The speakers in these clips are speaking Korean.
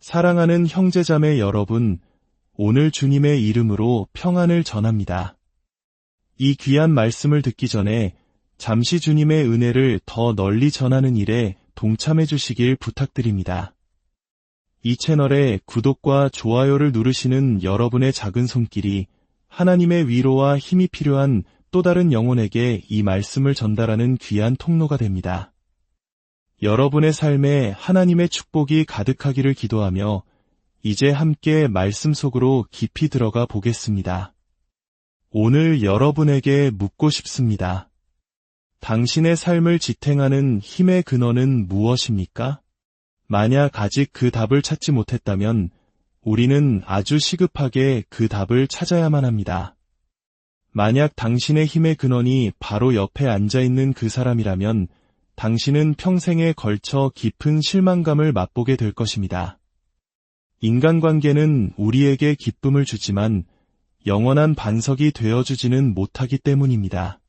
사랑하는 형제자매 여러분, 오늘 주님의 이름으로 평안을 전합니다. 이 귀한 말씀을 듣기 전에 잠시 주님의 은혜를 더 널리 전하는 일에 동참해 주시길 부탁드립니다. 이 채널에 구독과 좋아요를 누르시는 여러분의 작은 손길이 하나님의 위로와 힘이 필요한 또 다른 영혼에게 이 말씀을 전달하는 귀한 통로가 됩니다. 여러분의 삶에 하나님의 축복이 가득하기를 기도하며 이제 함께 말씀 속으로 깊이 들어가 보겠습니다. 오늘 여러분에게 묻고 싶습니다. 당신의 삶을 지탱하는 힘의 근원은 무엇입니까? 만약 아직 그 답을 찾지 못했다면 우리는 아주 시급하게 그 답을 찾아야만 합니다. 만약 당신의 힘의 근원이 바로 옆에 앉아있는 그 사람이라면 당신은 평생에 걸쳐 깊은 실망감을 맛보게 될 것입니다. 인간관계는 우리에게 기쁨을 주지만 영원한 반석이 되어주지는 못하기 때문입니다.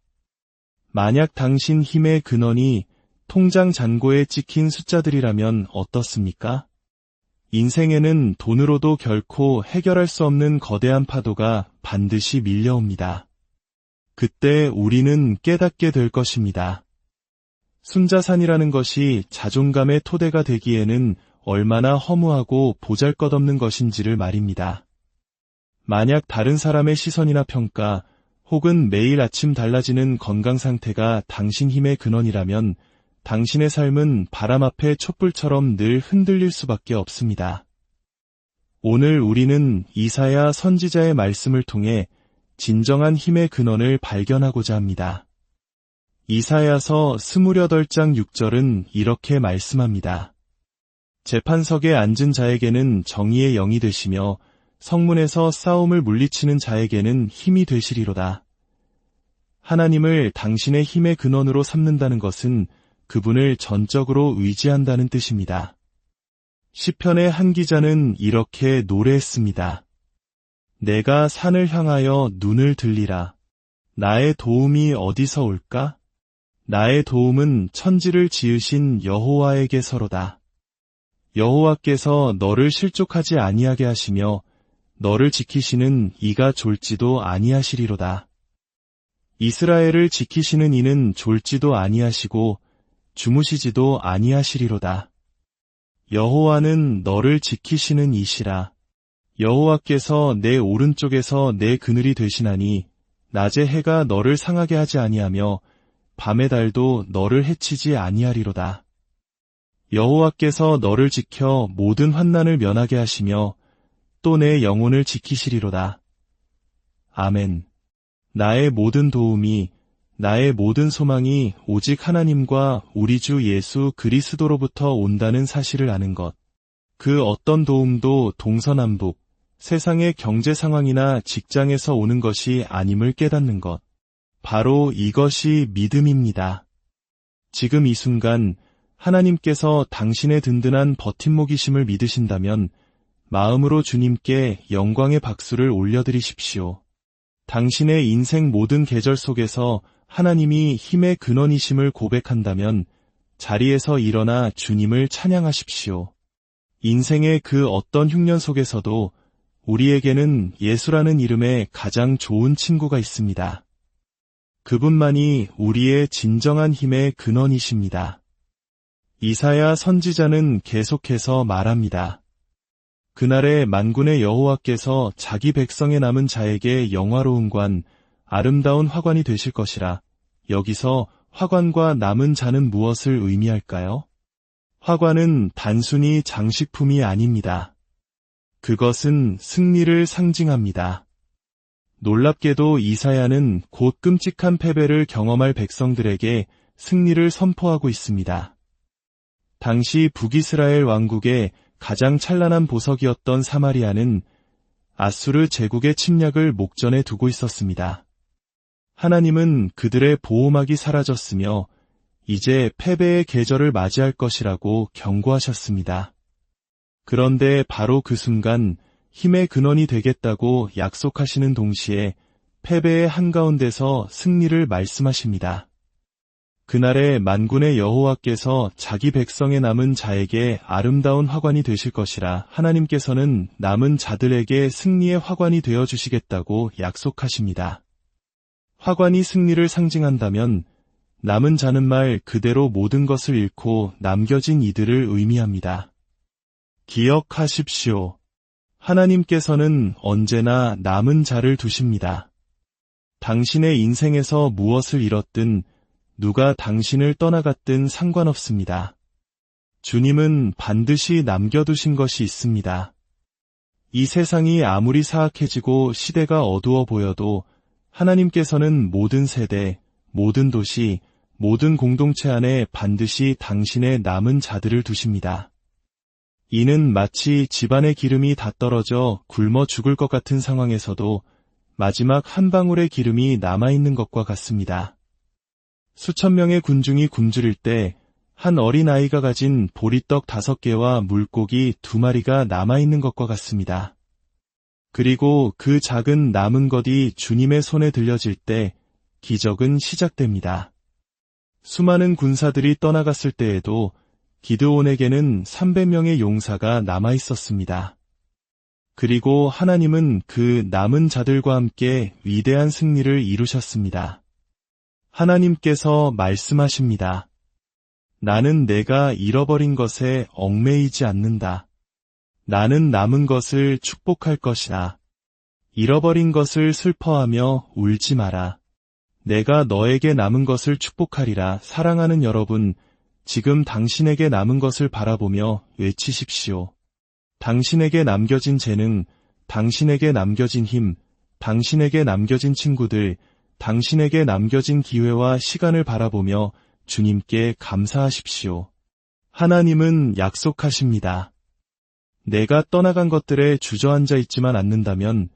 만약 당신 힘의 근원이 통장 잔고에 찍힌 숫자들이라면 어떻습니까? 인생에는 돈으로도 결코 해결할 수 없는 거대한 파도가 반드시 밀려옵니다. 그때 우리는 깨닫게 될 것입니다. 순자산이라는 것이 자존감의 토대가 되기에는 얼마나 허무하고 보잘것없는 것인지를 말입니다. 만약 다른 사람의 시선이나 평가 혹은 매일 아침 달라지는 건강 상태가 당신 힘의 근원이라면 당신의 삶은 바람 앞의 촛불처럼 늘 흔들릴 수밖에 없습니다. 오늘 우리는 이사야 선지자의 말씀을 통해 진정한 힘의 근원을 발견하고자 합니다. 이사야서 28장 6절은 이렇게 말씀합니다. 재판석에 앉은 자에게는 정의의 영이 되시며 성문에서 싸움을 물리치는 자에게는 힘이 되시리로다. 하나님을 당신의 힘의 근원으로 삼는다는 것은 그분을 전적으로 의지한다는 뜻입니다. 시편의 한 기자는 이렇게 노래했습니다. 내가 산을 향하여 눈을 들리라. 나의 도움이 어디서 올까? 나의 도움은 천지를 지으신 여호와에게서로다. 여호와께서 너를 실족하지 아니하게 하시며 너를 지키시는 이가 졸지도 아니하시리로다. 이스라엘을 지키시는 이는 졸지도 아니하시고 주무시지도 아니하시리로다. 여호와는 너를 지키시는 이시라. 여호와께서 내 오른쪽에서 내 그늘이 되시나니 낮에 해가 너를 상하게 하지 아니하며 밤의 달도 너를 해치지 아니하리로다. 여호와께서 너를 지켜 모든 환난을 면하게 하시며 또 내 영혼을 지키시리로다. 아멘. 나의 모든 도움이, 나의 모든 소망이 오직 하나님과 우리 주 예수 그리스도로부터 온다는 사실을 아는 것. 그 어떤 도움도 동서남북, 세상의 경제 상황이나 직장에서 오는 것이 아님을 깨닫는 것. 바로 이것이 믿음입니다. 지금 이 순간 하나님께서 당신의 든든한 버팀목이심을 믿으신다면 마음으로 주님께 영광의 박수를 올려드리십시오. 당신의 인생 모든 계절 속에서 하나님이 힘의 근원이심을 고백한다면 자리에서 일어나 주님을 찬양하십시오. 인생의 그 어떤 흉년 속에서도 우리에게는 예수라는 이름의 가장 좋은 친구가 있습니다. 그분만이 우리의 진정한 힘의 근원이십니다. 이사야 선지자는 계속해서 말합니다. 그날에 만군의 여호와께서 자기 백성의 남은 자에게 영화로운 관, 아름다운 화관이 되실 것이라. 여기서 화관과 남은 자는 무엇을 의미할까요? 화관은 단순히 장식품이 아닙니다. 그것은 승리를 상징합니다. 놀랍게도 이사야는 곧 끔찍한 패배를 경험할 백성들에게 승리를 선포하고 있습니다. 당시 북이스라엘 왕국의 가장 찬란한 보석이었던 사마리아는 아수르 제국의 침략을 목전에 두고 있었습니다. 하나님은 그들의 보호막이 사라졌으며 이제 패배의 계절을 맞이할 것이라고 경고하셨습니다. 그런데 바로 그 순간 힘의 근원이 되겠다고 약속하시는 동시에 패배의 한가운데서 승리를 말씀하십니다. 그날에 만군의 여호와께서 자기 백성의 남은 자에게 아름다운 화관이 되실 것이라. 하나님께서는 남은 자들에게 승리의 화관이 되어 주시겠다고 약속하십니다. 화관이 승리를 상징한다면 남은 자는 말 그대로 모든 것을 잃고 남겨진 이들을 의미합니다. 기억하십시오. 하나님께서는 언제나 남은 자를 두십니다. 당신의 인생에서 무엇을 잃었든 누가 당신을 떠나갔든 상관없습니다. 주님은 반드시 남겨두신 것이 있습니다. 이 세상이 아무리 사악해지고 시대가 어두워 보여도 하나님께서는 모든 세대, 모든 도시, 모든 공동체 안에 반드시 당신의 남은 자들을 두십니다. 이는 마치 집안의 기름이 다 떨어져 굶어 죽을 것 같은 상황에서도 마지막 한 방울의 기름이 남아있는 것과 같습니다. 수천 명의 군중이 굶주릴 때 한 어린아이가 가진 보리떡 5개와 물고기 2마리가 남아있는 것과 같습니다. 그리고 그 작은 남은 것이 주님의 손에 들려질 때 기적은 시작됩니다. 수많은 군사들이 떠나갔을 때에도 기드온에게는 300명의 용사가 남아있었습니다. 그리고 하나님은 그 남은 자들과 함께 위대한 승리를 이루셨습니다. 하나님께서 말씀하십니다. 나는 내가 잃어버린 것에 얽매이지 않는다. 나는 남은 것을 축복할 것이다. 잃어버린 것을 슬퍼하며 울지 마라. 내가 너에게 남은 것을 축복하리라. 사랑하는 여러분, 지금 당신에게 남은 것을 바라보며 외치십시오. 당신에게 남겨진 재능, 당신에게 남겨진 힘, 당신에게 남겨진 친구들, 당신에게 남겨진 기회와 시간을 바라보며 주님께 감사하십시오. 하나님은 약속하십니다. 내가 떠나간 것들에 주저앉아 있지만 않는다면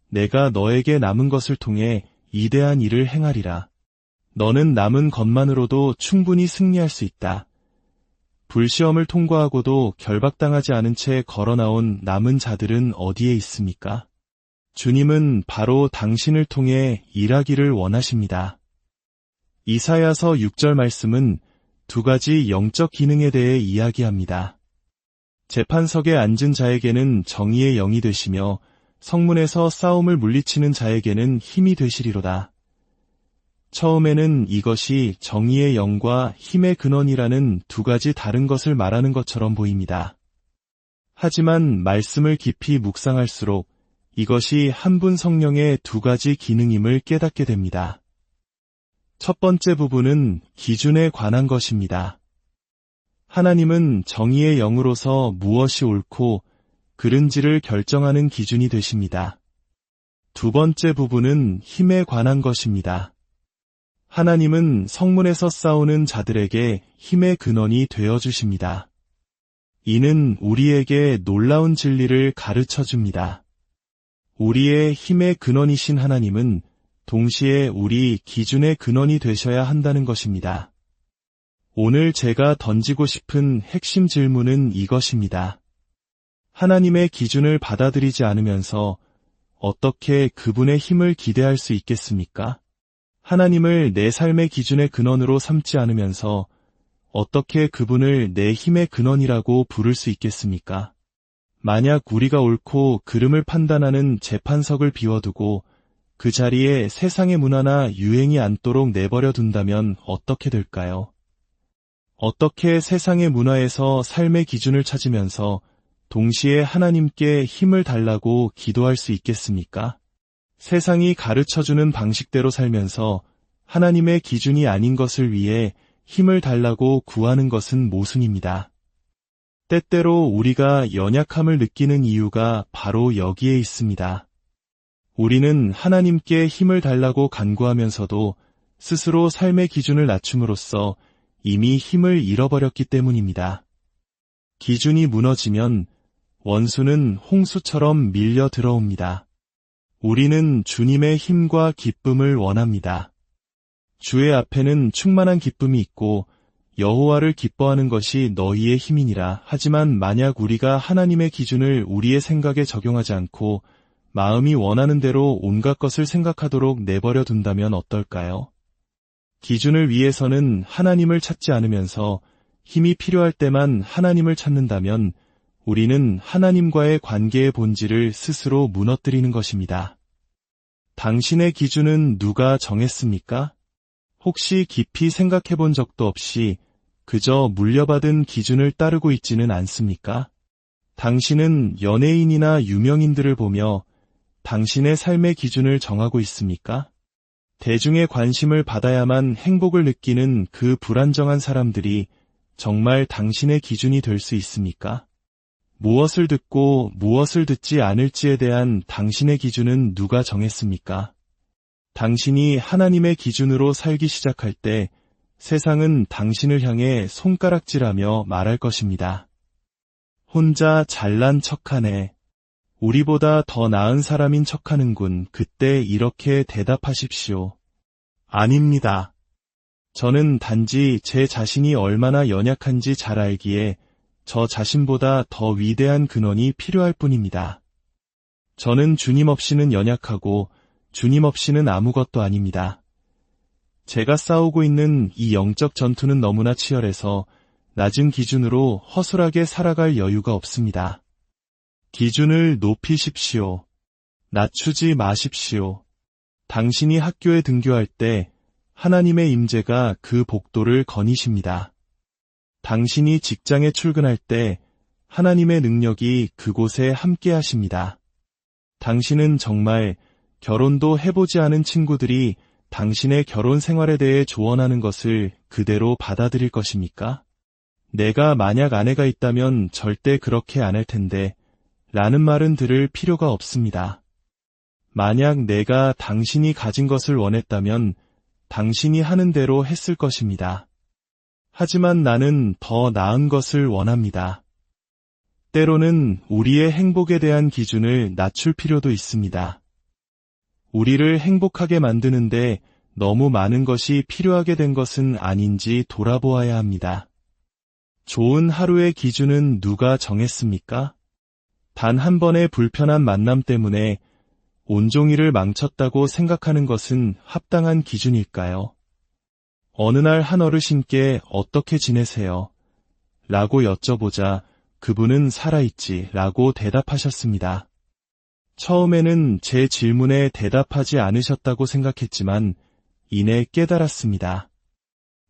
내가 너에게 남은 것을 통해 위대한 일을 행하리라. 너는 남은 것만으로도 충분히 승리할 수 있다. 불시험을 통과하고도 결박당하지 않은 채 걸어나온 남은 자들은 어디에 있습니까? 주님은 바로 당신을 통해 일하기를 원하십니다. 이사야서 6절 말씀은 2가지 영적 기능에 대해 이야기합니다. 재판석에 앉은 자에게는 정의의 영이 되시며 성문에서 싸움을 물리치는 자에게는 힘이 되시리로다. 처음에는 이것이 정의의 영과 힘의 근원이라는 2가지 다른 것을 말하는 것처럼 보입니다. 하지만 말씀을 깊이 묵상할수록 이것이 한 분 성령의 2가지 기능임을 깨닫게 됩니다. 첫 번째 부분은 기준에 관한 것입니다. 하나님은 정의의 영으로서 무엇이 옳고 그른지를 결정하는 기준이 되십니다. 두 번째 부분은 힘에 관한 것입니다. 하나님은 성문에서 싸우는 자들에게 힘의 근원이 되어주십니다. 이는 우리에게 놀라운 진리를 가르쳐줍니다. 우리의 힘의 근원이신 하나님은 동시에 우리 기준의 근원이 되셔야 한다는 것입니다. 오늘 제가 던지고 싶은 핵심 질문은 이것입니다. 하나님의 기준을 받아들이지 않으면서 어떻게 그분의 힘을 기대할 수 있겠습니까? 하나님을 내 삶의 기준의 근원으로 삼지 않으면서 어떻게 그분을 내 힘의 근원이라고 부를 수 있겠습니까? 만약 우리가 옳고 그름을 판단하는 재판석을 비워두고 그 자리에 세상의 문화나 유행이 앉도록 내버려 둔다면 어떻게 될까요? 어떻게 세상의 문화에서 삶의 기준을 찾으면서 동시에 하나님께 힘을 달라고 기도할 수 있겠습니까? 세상이 가르쳐주는 방식대로 살면서 하나님의 기준이 아닌 것을 위해 힘을 달라고 구하는 것은 모순입니다. 때때로 우리가 연약함을 느끼는 이유가 바로 여기에 있습니다. 우리는 하나님께 힘을 달라고 간구하면서도 스스로 삶의 기준을 낮춤으로써 이미 힘을 잃어버렸기 때문입니다. 기준이 무너지면 원수는 홍수처럼 밀려 들어옵니다. 우리는 주님의 힘과 기쁨을 원합니다. 주의 앞에는 충만한 기쁨이 있고 여호와를 기뻐하는 것이 너희의 힘이니라. 하지만 만약 우리가 하나님의 기준을 우리의 생각에 적용하지 않고 마음이 원하는 대로 온갖 것을 생각하도록 내버려 둔다면 어떨까요? 기준을 위해서는 하나님을 찾지 않으면서 힘이 필요할 때만 하나님을 찾는다면 우리는 하나님과의 관계의 본질을 스스로 무너뜨리는 것입니다. 당신의 기준은 누가 정했습니까? 혹시 깊이 생각해 본 적도 없이 그저 물려받은 기준을 따르고 있지는 않습니까? 당신은 연예인이나 유명인들을 보며 당신의 삶의 기준을 정하고 있습니까? 대중의 관심을 받아야만 행복을 느끼는 그 불안정한 사람들이 정말 당신의 기준이 될 수 있습니까? 무엇을 듣고 무엇을 듣지 않을지에 대한 당신의 기준은 누가 정했습니까? 당신이 하나님의 기준으로 살기 시작할 때 세상은 당신을 향해 손가락질하며 말할 것입니다. 혼자 잘난 척하네. 우리보다 더 나은 사람인 척하는군. 그때 이렇게 대답하십시오. 아닙니다. 저는 단지 제 자신이 얼마나 연약한지 잘 알기에 저 자신보다 더 위대한 근원이 필요할 뿐입니다. 저는 주님 없이는 연약하고 주님 없이는 아무것도 아닙니다. 제가 싸우고 있는 이 영적 전투는 너무나 치열해서 낮은 기준으로 허술하게 살아갈 여유가 없습니다. 기준을 높이십시오. 낮추지 마십시오. 당신이 학교에 등교할 때 하나님의 임재가 그 복도를 거니십니다. 당신이 직장에 출근할 때 하나님의 능력이 그곳에 함께 하십니다. 당신은 정말 결혼도 해보지 않은 친구들이 당신의 결혼 생활에 대해 조언하는 것을 그대로 받아들일 것입니까? 내가 만약 아내가 있다면 절대 그렇게 안 할 텐데 라는 말은 들을 필요가 없습니다. 만약 내가 당신이 가진 것을 원했다면 당신이 하는 대로 했을 것입니다. 하지만 나는 더 나은 것을 원합니다. 때로는 우리의 행복에 대한 기준을 낮출 필요도 있습니다. 우리를 행복하게 만드는데 너무 많은 것이 필요하게 된 것은 아닌지 돌아보아야 합니다. 좋은 하루의 기준은 누가 정했습니까? 단 한 번의 불편한 만남 때문에 온종일을 망쳤다고 생각하는 것은 합당한 기준일까요? 어느 날 한 어르신께 어떻게 지내세요? 라고 여쭤보자 그분은 살아있지 라고 대답하셨습니다. 처음에는 제 질문에 대답하지 않으셨다고 생각했지만 이내 깨달았습니다.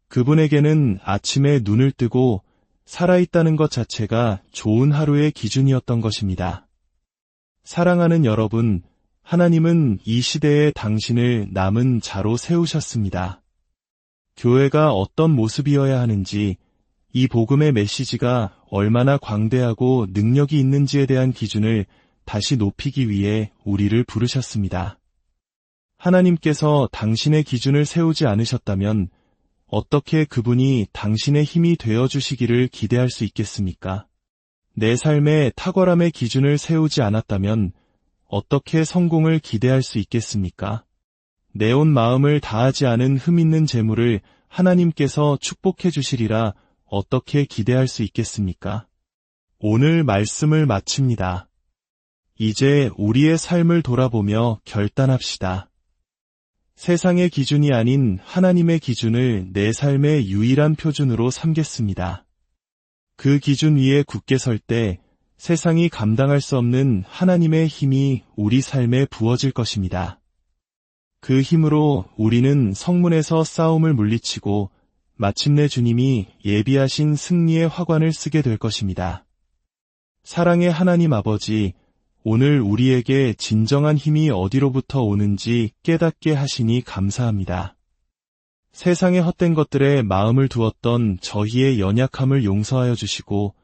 그분에게는 아침에 눈을 뜨고 살아있다는 것 자체가 좋은 하루의 기준이었던 것입니다. 사랑하는 여러분, 하나님은 이 시대에 당신을 남은 자로 세우셨습니다. 교회가 어떤 모습이어야 하는지, 이 복음의 메시지가 얼마나 광대하고 능력이 있는지에 대한 기준을 다시 높이기 위해 우리를 부르셨습니다. 하나님께서 당신의 기준을 세우지 않으셨다면 어떻게 그분이 당신의 힘이 되어주시기를 기대할 수 있겠습니까? 내 삶의 탁월함의 기준을 세우지 않았다면 어떻게 성공을 기대할 수 있겠습니까? 내 온 마음을 다하지 않은 흠 있는 재물을 하나님께서 축복해 주시리라 어떻게 기대할 수 있겠습니까? 오늘 말씀을 마칩니다. 이제 우리의 삶을 돌아보며 결단합시다. 세상의 기준이 아닌 하나님의 기준을 내 삶의 유일한 표준으로 삼겠습니다. 그 기준 위에 굳게 설 때 세상이 감당할 수 없는 하나님의 힘이 우리 삶에 부어질 것입니다. 그 힘으로 우리는 성문에서 싸움을 물리치고 마침내 주님이 예비하신 승리의 화관을 쓰게 될 것입니다. 사랑의 하나님 아버지, 오늘 우리에게 진정한 힘이 어디로부터 오는지 깨닫게 하시니 감사합니다. 세상의 헛된 것들에 마음을 두었던 저희의 연약함을 용서하여 주시고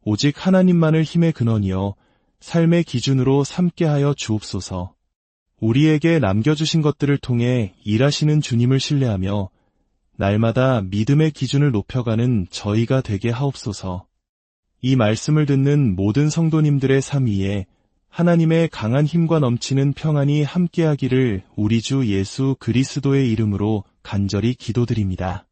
오직 하나님만을 힘의 근원이여 삶의 기준으로 삼게 하여 주옵소서. 우리에게 남겨주신 것들을 통해 일하시는 주님을 신뢰하며 날마다 믿음의 기준을 높여가는 저희가 되게 하옵소서. 이 말씀을 듣는 모든 성도님들의 삶 위에 하나님의 강한 힘과 넘치는 평안이 함께하기를 우리 주 예수 그리스도의 이름으로 간절히 기도드립니다.